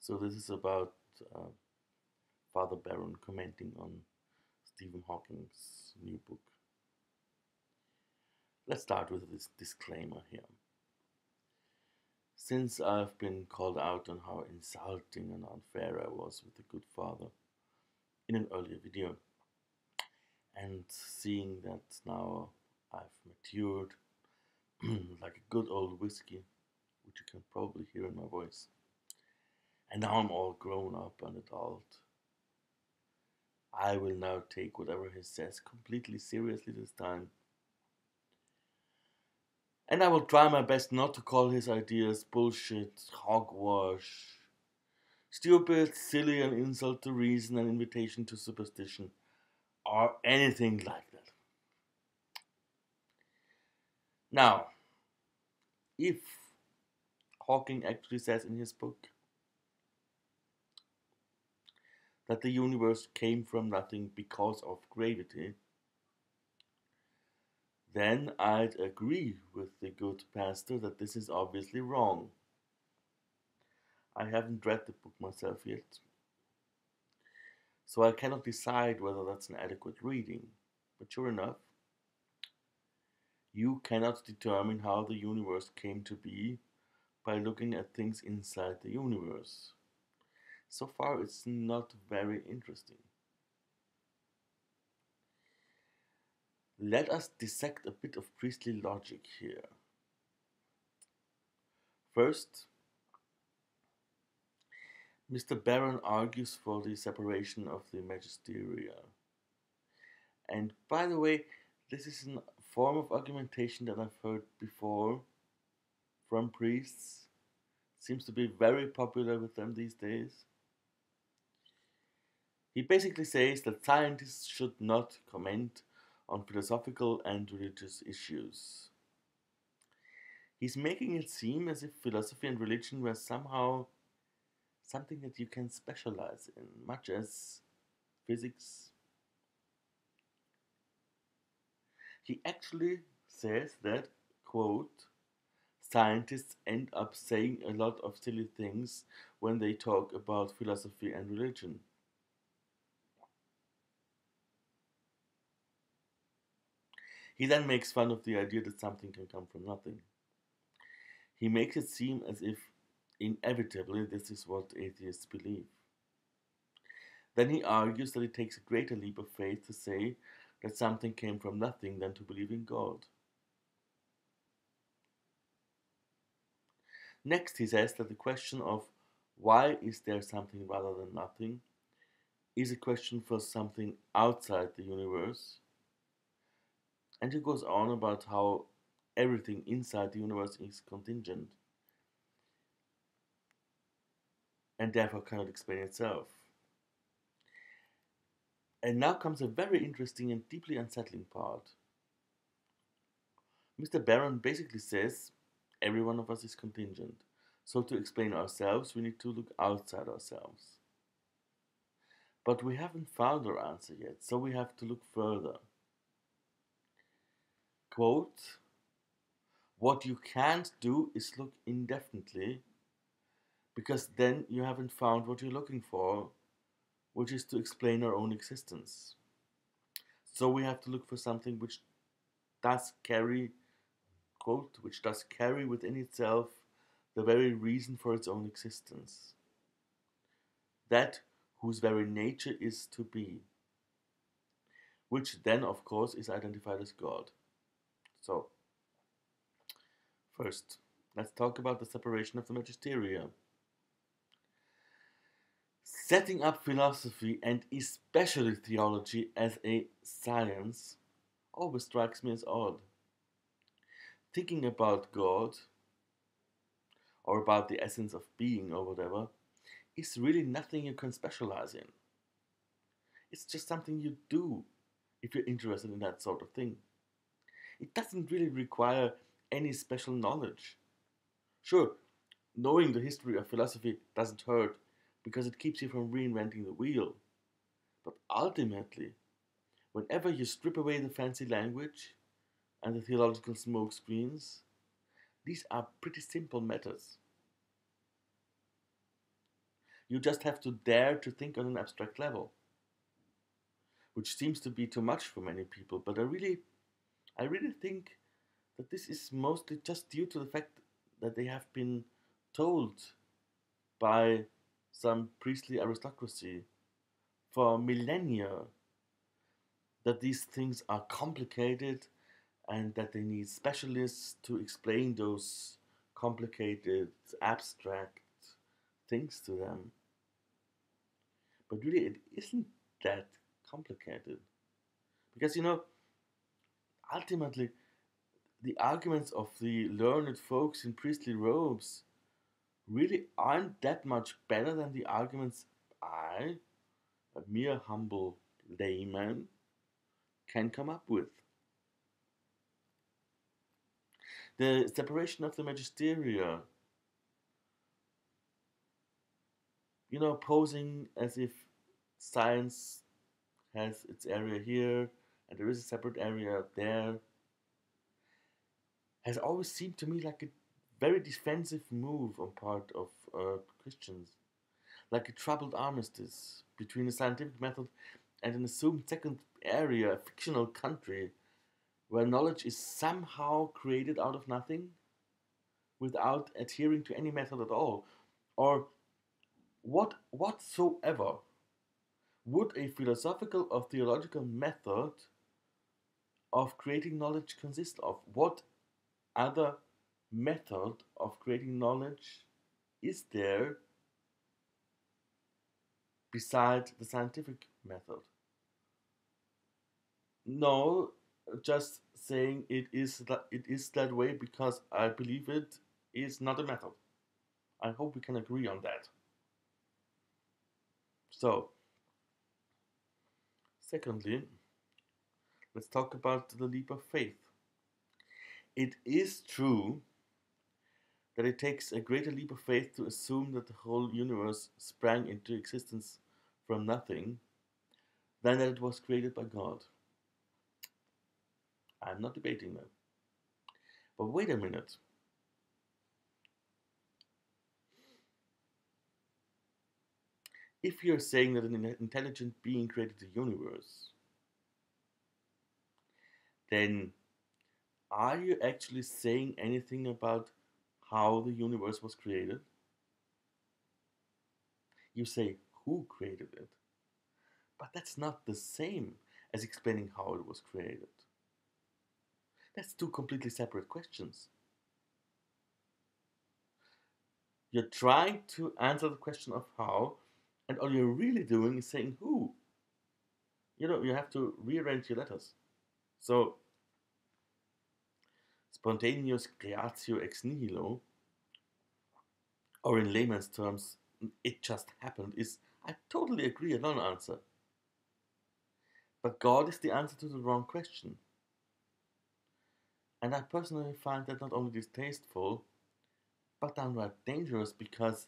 So this is about uh, Fr Barron commenting on Stephen Hawking's new book. Let's start with this disclaimer here. Since I've been called out on how insulting and unfair I was with the good father in an earlier video, and seeing that now I've matured like a good old whiskey, which you can probably hear in my voice, and now I'm all grown up and adult, I will now take whatever he says completely seriously this time. And I will try my best not to call his ideas bullshit, hogwash, stupid, silly, an insult to reason, an invitation to superstition, or anything like that. Now, if Hawking actually says in his book that the universe came from nothing because of gravity, then I'd agree with the good pastor that this is obviously wrong. I haven't read the book myself yet, so I cannot decide whether that's an adequate reading. But sure enough, you cannot determine how the universe came to be by looking at things inside the universe. So far, it's not very interesting. Let us dissect a bit of priestly logic here. First, Mr. Barron argues for the separation of the magisteria. And by the way, this is a form of argumentation that I've heard before from priests. Seems to be very popular with them these days. He basically says that scientists should not comment on philosophical and religious issues. He's making it seem as if philosophy and religion were somehow something that you can specialize in, much as physics. He actually says that, quote, scientists end up saying a lot of silly things when they talk about philosophy and religion. He then makes fun of the idea that something can come from nothing. He makes it seem as if inevitably this is what atheists believe. Then he argues that it takes a greater leap of faith to say that something came from nothing than to believe in God. Next, he says that the question of why is there something rather than nothing is a question for something outside the universe. And he goes on about how everything inside the universe is contingent and therefore cannot explain itself. And now comes a very interesting and deeply unsettling part. Mr. Barron basically says every one of us is contingent. So to explain ourselves, we need to look outside ourselves. But we haven't found our answer yet, so we have to look further. Quote, what you can't do is look indefinitely, because then you haven't found what you're looking for, which is to explain our own existence. So we have to look for something which does carry, quote, which does carry within itself the very reason for its own existence. That whose very nature is to be, which then, of course, is identified as God. So, first, let's talk about the separation of the magisteria. Setting up philosophy and especially theology as a science always strikes me as odd. Thinking about God or about the essence of being or whatever is really nothing you can specialize in. It's just something you do if you're interested in that sort of thing. It doesn't really require any special knowledge. Sure, knowing the history of philosophy doesn't hurt because it keeps you from reinventing the wheel. But ultimately, whenever you strip away the fancy language and the theological smoke screens, these are pretty simple matters. You just have to dare to think on an abstract level, which seems to be too much for many people. But I really think that this is mostly just due to the fact that they have been told by some priestly aristocracy for millennia that these things are complicated and that they need specialists to explain those complicated, abstract things to them. But really, it isn't that complicated. Because, ultimately, the arguments of the learned folks in priestly robes really aren't that much better than the arguments I, a mere humble layman, can come up with. The separation of the magisteria, posing as if science has its area here and there is a separate area there, has always seemed to me like a very defensive move on part of Christians, like a troubled armistice between a scientific method and an assumed second area, a fictional country, where knowledge is somehow created out of nothing without adhering to any method at all, or whatsoever would a philosophical or theological method of creating knowledge consist of? What other method of creating knowledge is there beside the scientific method? No, just saying it is that way because I believe it is not a method. I hope we can agree on that. So, secondly, let's talk about the leap of faith. It is true that it takes a greater leap of faith to assume that the whole universe sprang into existence from nothing than that it was created by God. I'm not debating that. But wait a minute. If you're saying that an intelligent being created the universe, then are you actually saying anything about how the universe was created? You say who created it, but that's not the same as explaining how it was created. That's two completely separate questions. You're trying to answer the question of how, and all you're really doing is saying who. You have to rearrange your letters. So, spontaneous creatio ex nihilo, or in layman's terms, it just happened, is, I totally agree, a non answer. But God is the answer to the wrong question. And I personally find that not only distasteful, but downright dangerous because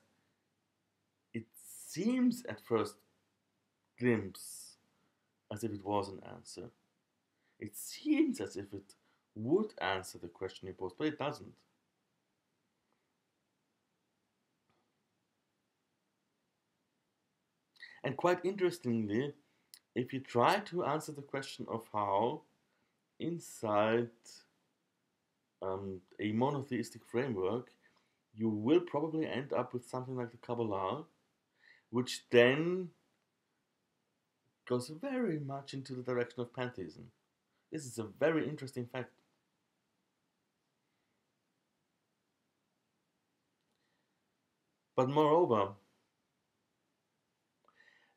it seems at first glimpse as if it was an answer. It seems as if it would answer the question he posed, but it doesn't. And quite interestingly, if you try to answer the question of how inside a monotheistic framework, you will probably end up with something like the Kabbalah, which then goes very much into the direction of pantheism. This is a very interesting fact. But moreover,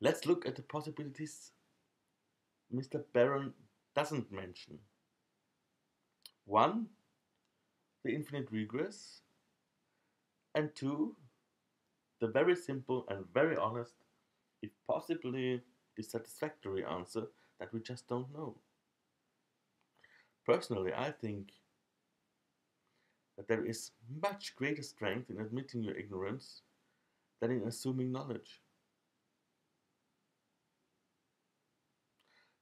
let's look at the possibilities Mr. Barron doesn't mention. One, the infinite regress, and two, the very simple and very honest, if possibly dissatisfactory answer that we just don't know. Personally, I think that there is much greater strength in admitting your ignorance than in assuming knowledge.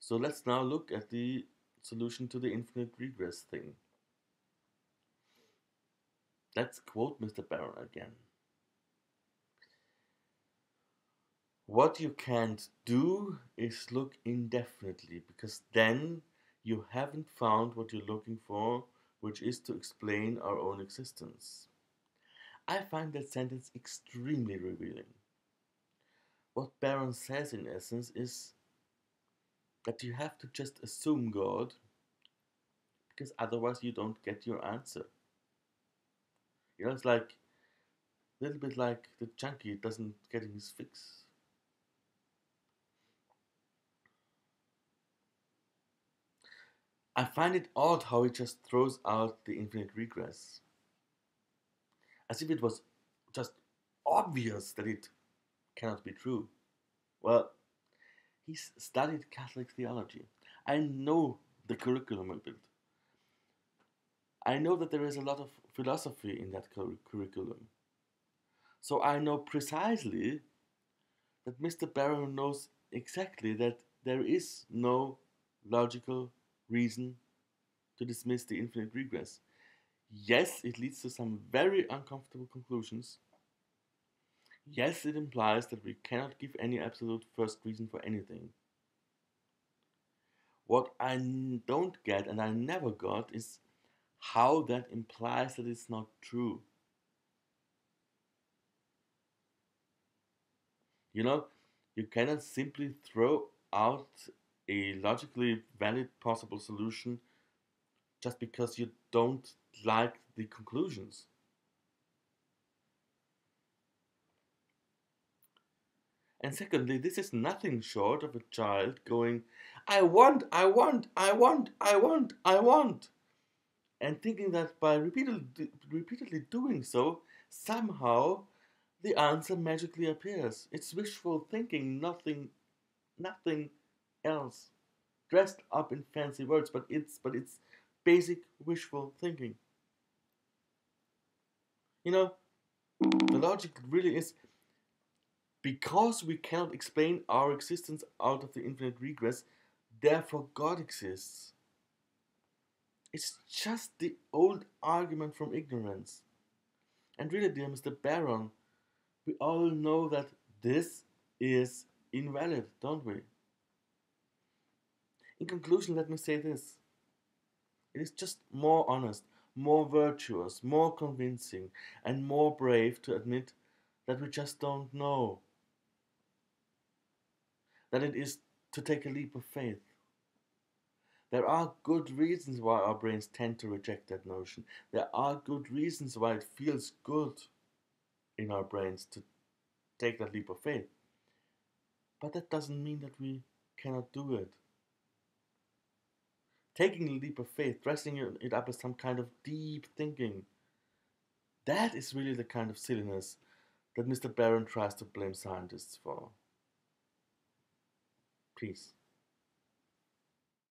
So let's now look at the solution to the infinite regress thing. Let's quote Mr. Barron again. What you can't do is look indefinitely, because then you haven't found what you're looking for, which is to explain our own existence. I find that sentence extremely revealing. What Barron says, in essence, is that you have to just assume God, because otherwise you don't get your answer. It's like a little bit like the junkie doesn't get his fix. I find it odd how he just throws out the infinite regress, as if it was just obvious that it cannot be true. Well, he's studied Catholic theology. I know the curriculum a bit. I know that there is a lot of philosophy in that curriculum. So I know precisely that Mr. Barron knows exactly that there is no logical reason to dismiss the infinite regress. Yes, it leads to some very uncomfortable conclusions. Yes, it implies that we cannot give any absolute first reason for anything. What I don't get, and I never got, is how that implies that it's not true. You know, you cannot simply throw out a logically valid possible solution just because you don't like the conclusions. And secondly, this is nothing short of a child going, I want, I want, I want, I want, I want, and thinking that by repeatedly doing so, somehow the answer magically appears. It's wishful thinking, nothing else. Dressed up in fancy words, but it's basic wishful thinking. You know, the logic really is, because we cannot explain our existence out of the infinite regress, therefore God exists. It's just the old argument from ignorance. And really, dear Mr. Barron, we all know that this is invalid, don't we? In conclusion, let me say this: it is just more honest, more virtuous, more convincing, and more brave to admit that we just don't know. That it is to take a leap of faith. There are good reasons why our brains tend to reject that notion. There are good reasons why it feels good in our brains to take that leap of faith. But that doesn't mean that we cannot do it. Taking a leap of faith, dressing it up as some kind of deep thinking, that is really the kind of silliness that Mr. Barron tries to blame scientists for. Peace.